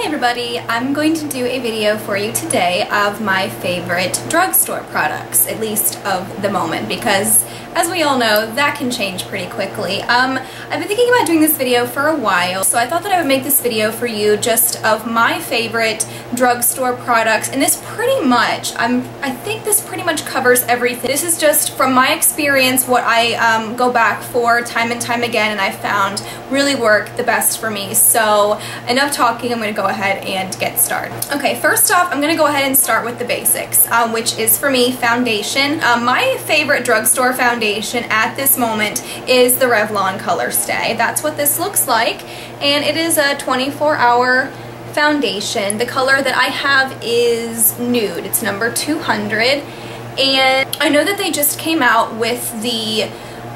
everybody, I'm going to do a video for you today of my favorite drugstore products, at least of the moment, because as we all know, that can change pretty quickly. I've been thinking about doing this video for a while, so I thought that I would make this video for you just of my favorite drugstore products, and this pretty much, I think this pretty much covers everything. This is just from my experience what I go back for time and time again, and I found really work the best for me. So enough talking, I'm going to go ahead and get started. Okay, first off, I'm going to go ahead and start with the basics, which is for me foundation. My favorite drugstore foundation at this moment is the Revlon Color Stay. That's what this looks like, and it is a 24-hour foundation. The color that I have is nude. It's number 200, and I know that they just came out with the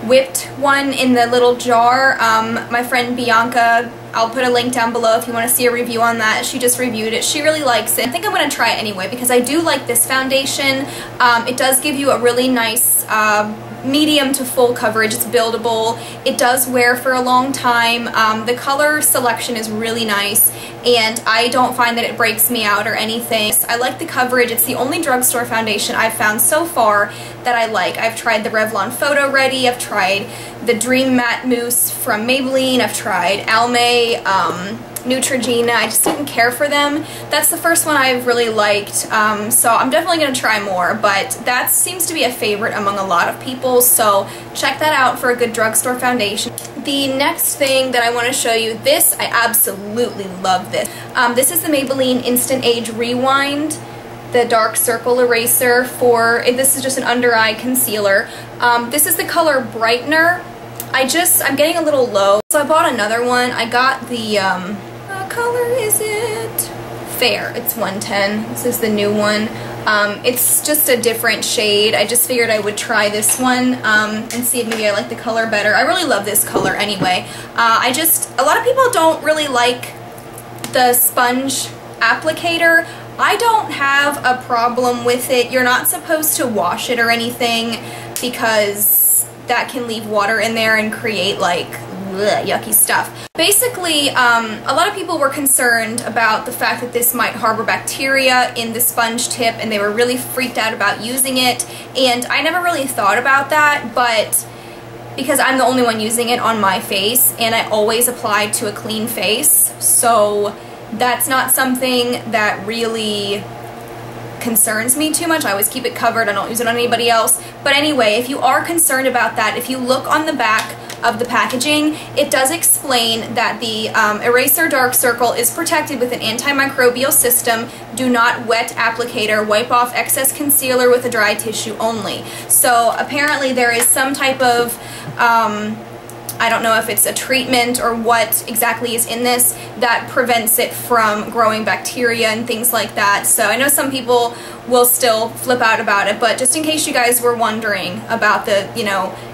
whipped one in the little jar. My friend Bianca, I'll put a link down below if you want to see a review on that. She just reviewed it. She really likes it. I think I'm going to try it anyway because I do like this foundation. It does give you a really nice medium to full coverage. It's buildable. It does wear for a long time. The color selection is really nice, and I don't find that it breaks me out or anything. I like the coverage. It's the only drugstore foundation I've found so far that I like. I've tried the Revlon Photo Ready. I've tried the Dream Matte Mousse from Maybelline. I've tried Almay, Neutrogena. I just didn't care for them. That's the first one I've really liked, so I'm definitely going to try more, but that seems to be a favorite among a lot of people, so check that out for a good drugstore foundation. The next thing that I want to show you, this, I absolutely love this. This is the Maybelline Instant Age Rewind, the dark circle eraser for, this is just an under eye concealer. This is the color Brightener. I'm getting a little low, so I bought another one. I got the, what color is it? Fair. It's 110. This is the new one. It's just a different shade. I just figured I would try this one and see if maybe I like the color better. I really love this color anyway. A lot of people don't really like the sponge applicator. I don't have a problem with it. You're not supposed to wash it or anything because that can leave water in there and create like yucky stuff. Basically, a lot of people were concerned about the fact that this might harbor bacteria in the sponge tip, and they were really freaked out about using it, and I never really thought about that, but because I'm the only one using it on my face, and I always apply to a clean face, so that's not something that really concerns me too much. I always keep it covered. I don't use it on anybody else. But anyway, if you are concerned about that, if you look on the back of the packaging, it does explain that the eraser dark circle is protected with an antimicrobial system. Do not wet applicator. Wipe off excess concealer with a dry tissue only. So apparently there is some type of I don't know if it's a treatment or what exactly is in this that prevents it from growing bacteria and things like that. So I know some people will still flip out about it, but just in case you guys were wondering about the,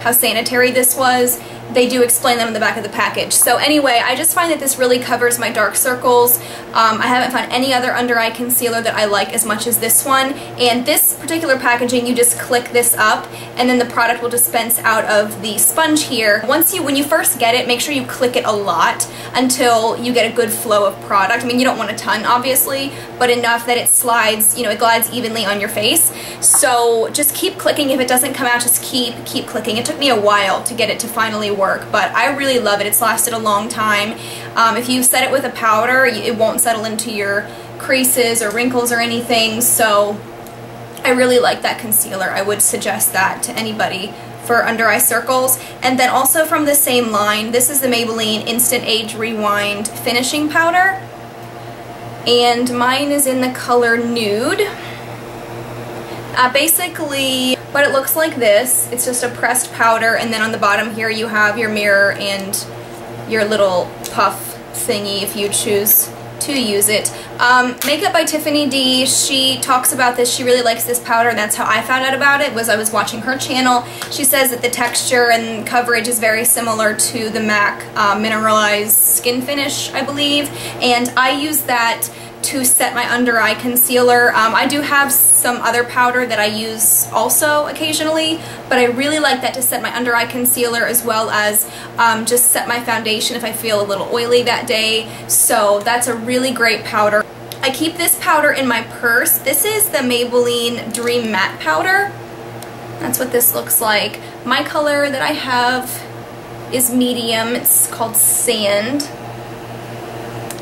how sanitary this was, they do explain them in the back of the package. So anyway, I just find that this really covers my dark circles. I haven't found any other under eye concealer that I like as much as this one. And this particular packaging, you just click this up, and then the product will dispense out of the sponge here. When you first get it, make sure you click it a lot until you get a good flow of product. I mean, you don't want a ton, obviously, but enough that it slides, it glides evenly on your face. So just keep clicking. If it doesn't come out, just keep clicking. It took me a while to get it to finally work, but I really love it. It's lasted a long time. If you set it with a powder, it won't settle into your creases or wrinkles or anything, so I really like that concealer. I would suggest that to anybody for under eye circles. And then also from the same line, this is the Maybelline Instant Age Rewind Finishing Powder, and mine is in the color Nude. Basically, but it looks like this. It's just a pressed powder, and then on the bottom here you have your mirror and your little puff thingy if you choose to use it. Makeup by Tiffany D, she talks about this. She really likes this powder, and that's how I found out about it, was I was watching her channel. She says that the texture and coverage is very similar to the MAC Mineralized Skin Finish, I believe, and I use that to set my under eye concealer. I do have some other powder that I use also occasionally, but I really like that to set my under eye concealer as well as just set my foundation if I feel a little oily that day. So that's a really great powder. I keep this powder in my purse. This is the Maybelline Dream Matte Powder. That's what this looks like. My color that I have is medium. It's called Sand.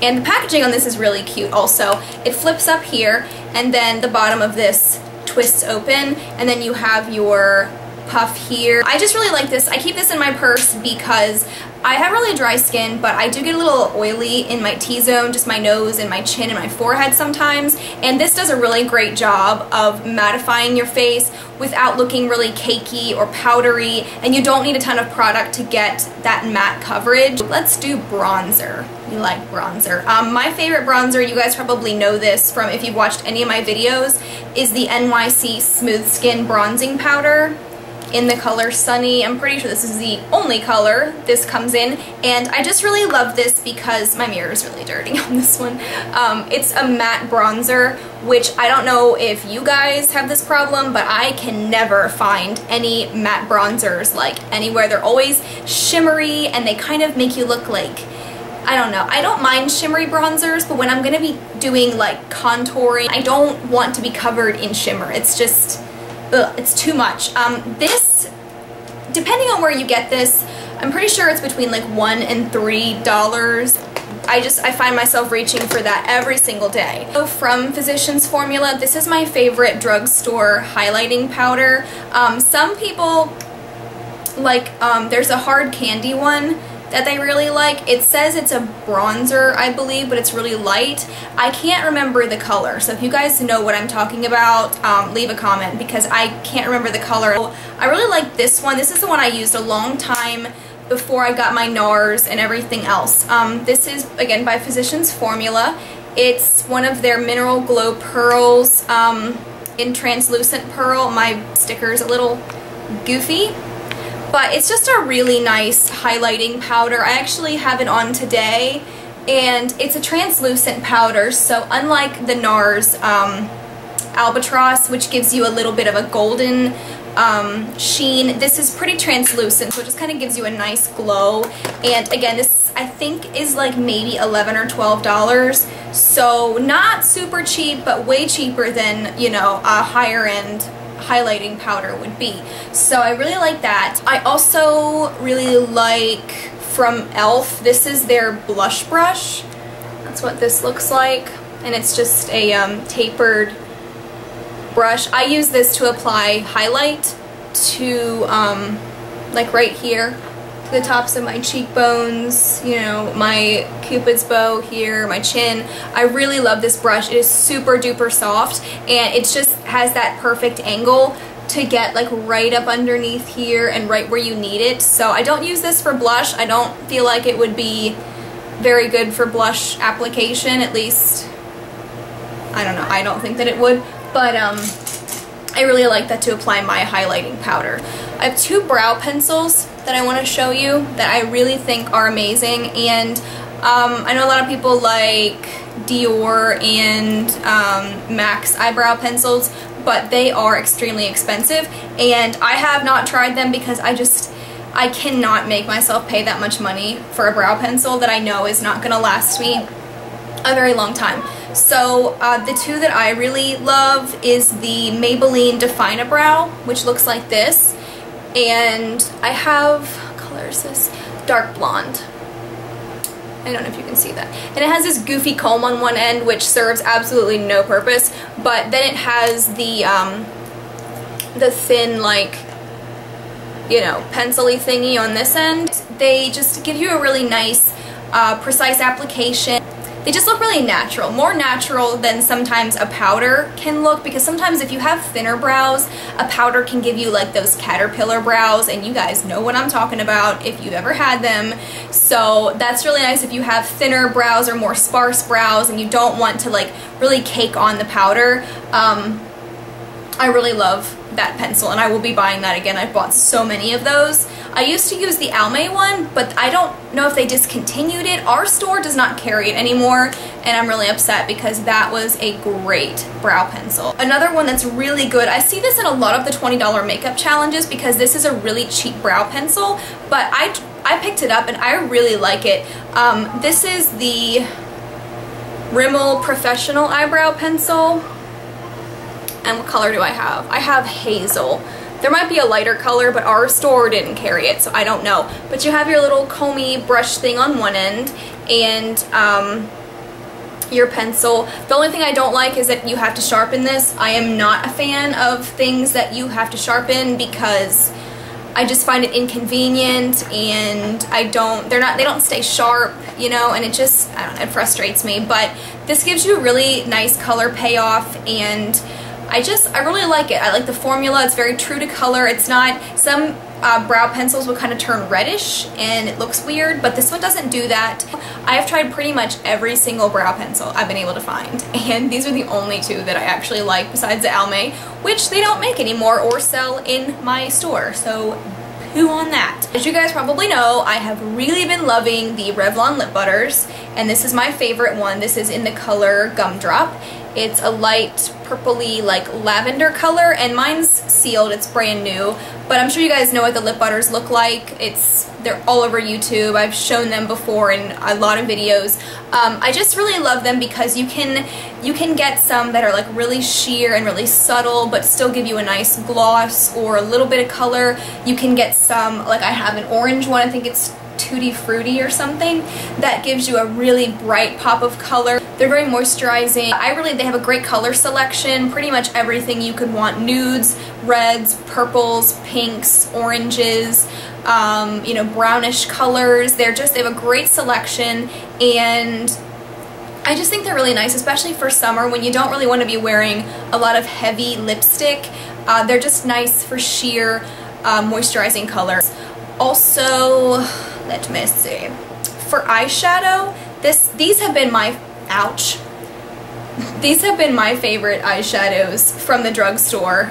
And the packaging on this is really cute also. It flips up here, and then the bottom of this twists open, and then you have your puff here. I just really like this. I keep this in my purse because I have really dry skin, but I do get a little oily in my T-zone, just my nose and my chin and my forehead sometimes, and this does a really great job of mattifying your face without looking really cakey or powdery, and you don't need a ton of product to get that matte coverage. Let's do bronzer. You like bronzer. My favorite bronzer, you guys probably know this from if you've watched any of my videos, is the NYC Smooth Skin Bronzing Powder in the color Sunny. I'm pretty sure this is the only color this comes in, and I just really love this because my mirror is really dirty on this one. It's a matte bronzer, which I don't know if you guys have this problem, but I can never find any matte bronzers like anywhere. They're always shimmery and they kind of make you look like, I don't know. I don't mind shimmery bronzers, but when I'm gonna be doing like contouring, I don't want to be covered in shimmer. It's just, ugh, it's too much. This, depending on where you get this, I'm pretty sure it's between like $1 and $3. I find myself reaching for that every single day. So from Physicians Formula, this is my favorite drugstore highlighting powder. Some people like, there's a hard candy one that they really like. It says it's a bronzer, I believe, but it's really light. I can't remember the color, so if you guys know what I'm talking about, leave a comment because I can't remember the color. I really like this one. This is the one I used a long time before I got my NARS and everything else. This is, again, by Physicians Formula. It's one of their Mineral Glow Pearls in translucent pearl. My sticker is a little goofy, but it's just a really nice highlighting powder. I actually have it on today, and it's a translucent powder, so unlike the NARS Albatross, which gives you a little bit of a golden sheen, this is pretty translucent, so it just kind of gives you a nice glow. And again, this I think is like maybe $11 or $12, so not super cheap, but way cheaper than, you know, a higher end highlighting powder would be. So I really like that. I also really like from e.l.f. This is their blush brush. That's what this looks like, and it's just a tapered brush. I use this to apply highlight to like right here, to the tops of my cheekbones, you know, my Cupid's bow here, my chin. I really love this brush. It is super duper soft, and it just has that perfect angle to get like right up underneath here and right where you need it. So I don't use this for blush. I don't feel like it would be very good for blush application, at least I don't know, I don't think that it would, but I really like that to apply my highlighting powder. I have two brow pencils that I want to show you that I really think are amazing, and I know a lot of people like Dior and MAC's eyebrow pencils, but they are extremely expensive, and I have not tried them because I cannot make myself pay that much money for a brow pencil that I know is not going to last me a very long time. So the two that I really love is the Maybelline Define-A-Brow, which looks like this, and I have, what color is this? Dark blonde. I don't know if you can see that. And it has this goofy comb on one end, which serves absolutely no purpose, but then it has the thin, like, you know, pencil-y thingy on this end. They just give you a really nice, precise application. They just look really natural, more natural than sometimes a powder can look, because sometimes if you have thinner brows, a powder can give you like those caterpillar brows, and you guys know what I'm talking about if you've ever had them. So that's really nice if you have thinner brows or more sparse brows and you don't want to like really cake on the powder. I really love that pencil, and I will be buying that again. I've bought so many of those. I used to use the Almay one, but I don't know if they discontinued it. Our store does not carry it anymore, and I'm really upset because that was a great brow pencil. Another one that's really good, I see this in a lot of the $20 makeup challenges because this is a really cheap brow pencil, but I picked it up and I really like it. This is the Rimmel Professional Eyebrow Pencil. And what color do I have? I have hazel. There might be a lighter color, but our store didn't carry it, so I don't know. But you have your little comby brush thing on one end, and your pencil. The only thing I don't like is that you have to sharpen this. I am not a fan of things that you have to sharpen because I just find it inconvenient, and they don't stay sharp, you know, and it just, I don't know, it frustrates me. But this gives you a really nice color payoff, and I really like it. I like the formula. It's very true to color. It's not, some brow pencils will kind of turn reddish and it looks weird, but this one doesn't do that. I have tried pretty much every single brow pencil I've been able to find, and these are the only two that I actually like besides the Almay, which they don't make anymore or sell in my store, so poo on that. As you guys probably know, I have really been loving the Revlon lip butters, and this is my favorite one. This is in the color Gumdrop. It's a light purpley, like lavender color, and mine's sealed. It's brand new, but I'm sure you guys know what the lip butters look like. They're all over YouTube. I've shown them before in a lot of videos. I just really love them because you can get some that are like really sheer and really subtle, but still give you a nice gloss or a little bit of color. You can get some, like I have an orange one. I think it's Tutti Frutti or something, that gives you a really bright pop of color. They're very moisturizing. They have a great color selection, pretty much everything you could want. Nudes, reds, purples, pinks, oranges, you know, brownish colors. They have a great selection, and I just think they're really nice, especially for summer when you don't really want to be wearing a lot of heavy lipstick. They're just nice for sheer moisturizing colors. Also, let me see. For eyeshadow, these have been my these have been my favorite eyeshadows from the drugstore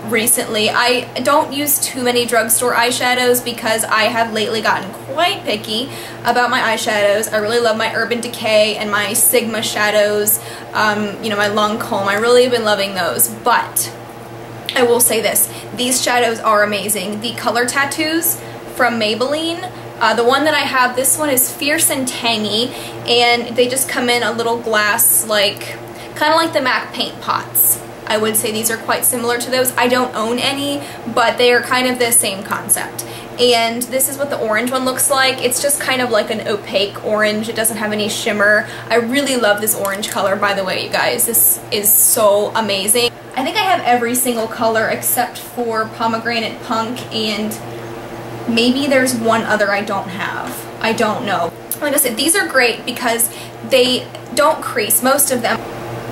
recently. I don't use too many drugstore eyeshadows because I have lately gotten quite picky about my eyeshadows. I really love my Urban Decay and my Sigma shadows, you know, my Lancome. I really have been loving those, but I will say this, these shadows are amazing. The Color Tattoos from Maybelline, the one that I have, this one is Fierce and Tangy, and they just come in a little glass, like, kind of like the MAC paint pots. I would say these are quite similar to those. I don't own any, but they are kind of the same concept. And this is what the orange one looks like. It's just kind of like an opaque orange. It doesn't have any shimmer. I really love this orange color, by the way, you guys. This is so amazing. I think I have every single color except for Pomegranate Punk, and maybe there's one other I don't have. I don't know. Like I said, these are great because they don't crease. Most of them.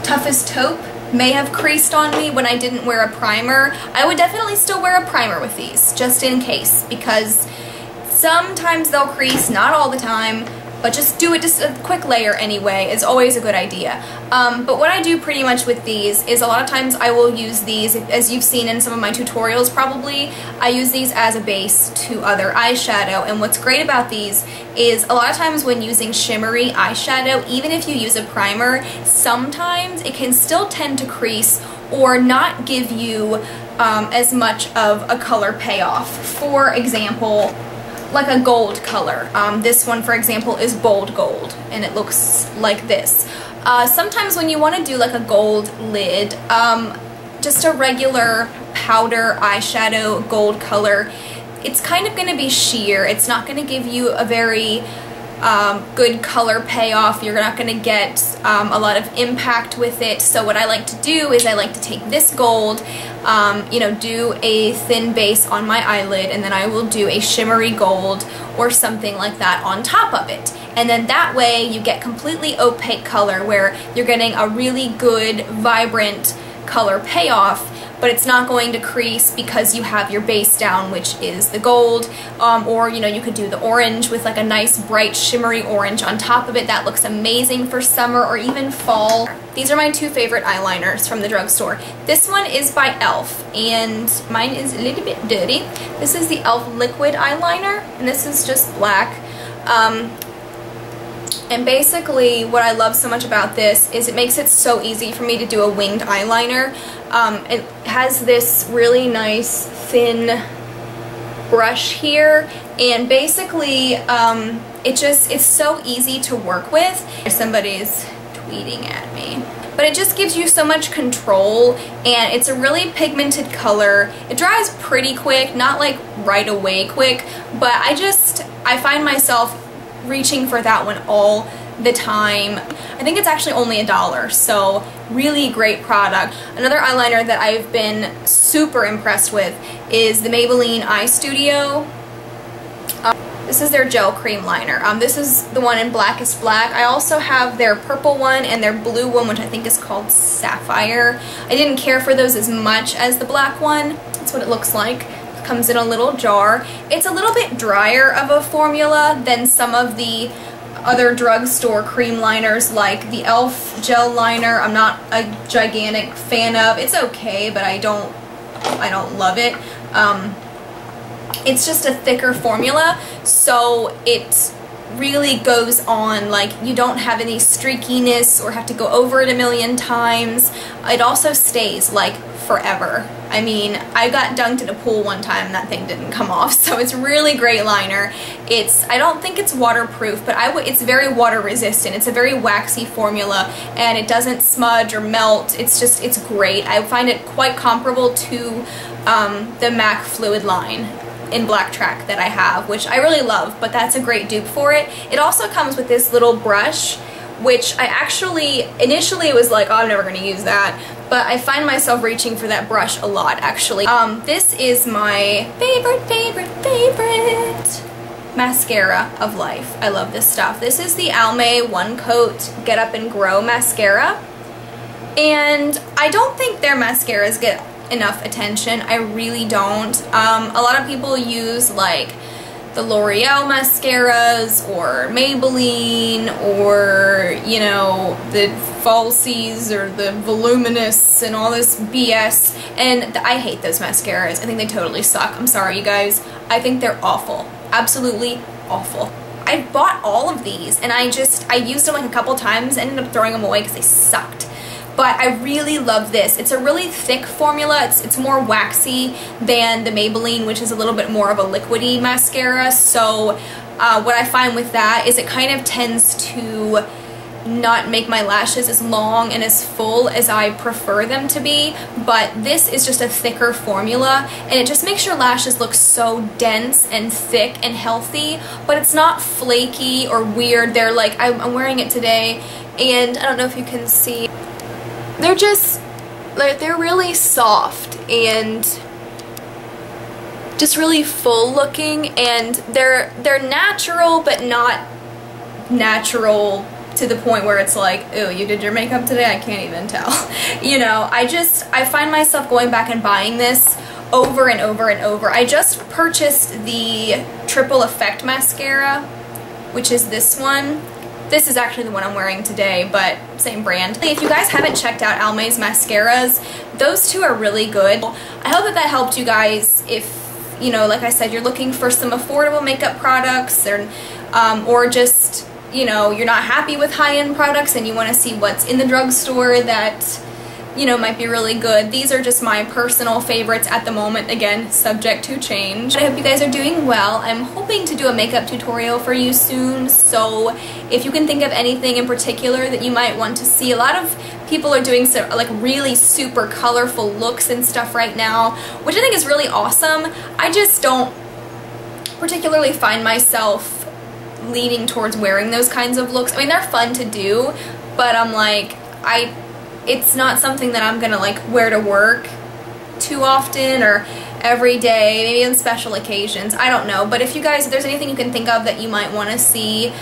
Toughest Taupe may have creased on me when I didn't wear a primer. I would definitely still wear a primer with these, just in case, because sometimes they'll crease, not all the time, but just do it, just a quick layer anyway is always a good idea. But what I do pretty much with these is a lot of times I will use these, as you've seen in some of my tutorials probably, I use these as a base to other eyeshadow. And what's great about these is a lot of times when using shimmery eyeshadow, even if you use a primer, sometimes it can still tend to crease or not give you as much of a color payoff. For example, like a gold color. This one, for example, is Bold Gold, and it looks like this. Sometimes when you want to do like a gold lid, just a regular powder eyeshadow gold color, it's kind of going to be sheer. It's not going to give you a very good color payoff. You're not going to get a lot of impact with it. So what I like to do is I like to take this gold, you know, do a thin base on my eyelid, and then I will do a shimmery gold or something like that on top of it. And then that way you get completely opaque color where you're getting a really good, vibrant color payoff, but it's not going to crease because you have your base down, which is the gold, or you know, you could do the orange with like a nice bright shimmery orange on top of it. That looks amazing for summer or even fall. These are my two favorite eyeliners from the drugstore. This one is by e.l.f. and mine is a little bit dirty. This is the e.l.f. liquid eyeliner, and this is just black. And basically what I love so much about this is it makes it so easy for me to do a winged eyeliner. It has this really nice thin brush here, and basically it's so easy to work with. Somebody's tweeting at me. But it just gives you so much control, and it's a really pigmented color. It dries pretty quick, not like right away quick, but I find myself reaching for that one all the time. I think it's actually only $1, so really great product. Another eyeliner that I've been super impressed with is the Maybelline Eye Studio. This is their gel cream liner. This is the one in Blackest Black. I also have their purple one and their blue one, which I think is called Sapphire. I didn't care for those as much as the black one. That's what it looks like. Comes in a little jar. It's a little bit drier of a formula than some of the other drugstore cream liners, like the e.l.f. gel liner. I'm not a gigantic fan of. It's okay, but I don't love it. It's just a thicker formula, so it really goes on, like you don't have any streakiness or have to go over it a million times. It also stays like forever. I mean, I got dunked in a pool one time and that thing didn't come off, so it's really great liner. I don't think it's waterproof, but it's very water resistant. It's a very waxy formula and it doesn't smudge or melt. It's great. I find it quite comparable to the MAC Fluid line in Black Track that I have, which I really love, but that's a great dupe for it. It also comes with this little brush, which I actually initially was like, oh, I'm never going to use that, but I find myself reaching for that brush a lot, actually. This is my favorite mascara of life. I love this stuff. This is the Almay One Coat Get Up and Grow mascara, and I don't think their mascaras get enough attention. I really don't. A lot of people use like the L'Oreal mascaras or Maybelline or, you know, the Falsies or the Voluminous and all this BS, and I hate those mascaras. I think they totally suck. I'm sorry, you guys. I think they're awful. Absolutely awful. I bought all of these and I used them like a couple times and ended up throwing them away because they sucked. But I really love this. It's a really thick formula. It's more waxy than the Maybelline, which is a little bit more of a liquidy mascara. So what I find with that is it kind of tends to not make my lashes as long and as full as I prefer them to be. But this is just a thicker formula, and it just makes your lashes look so dense and thick and healthy. But it's not flaky or weird. They're like, I'm wearing it today, and I don't know if you can see. They're just, like, they're really soft and just really full looking, and they're natural but not natural to the point where it's like, ew, you did your makeup today? I can't even tell. You know, I find myself going back and buying this over and over and over. I just purchased the Triple Effect mascara, which is this one. This is actually the one I'm wearing today, but same brand. If you guys haven't checked out Almay's mascaras, those two are really good. I hope that helped you guys if, you know, like I said, you're looking for some affordable makeup products, or just, you know, you're not happy with high-end products and you want to see what's in the drugstore that, you know, might be really good. These are just my personal favorites at the moment, again, subject to change. I hope you guys are doing well. I'm hoping to do a makeup tutorial for you soon, so if you can think of anything in particular that you might want to see. A lot of people are doing like really super colorful looks and stuff right now, which I think is really awesome. I just don't particularly find myself leaning towards wearing those kinds of looks. I mean, they're fun to do, but I'm like, it's not something that I'm gonna like wear to work too often or every day, maybe on special occasions. I don't know, but if there's anything you can think of that you might want to see,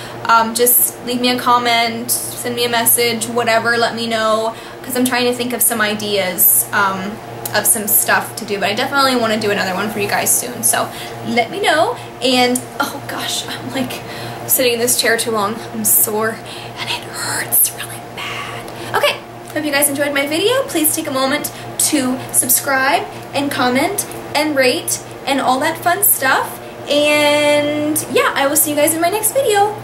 just leave me a comment, send me a message, whatever, let me know, because I'm trying to think of some ideas of some stuff to do, but I definitely want to do another one for you guys soon, so let me know. And oh gosh, I'm like sitting in this chair too long. I'm sore and it hurts really bad. Okay, hope you guys enjoyed my video. Please take a moment to subscribe and comment and rate and all that fun stuff. And yeah, I will see you guys in my next video.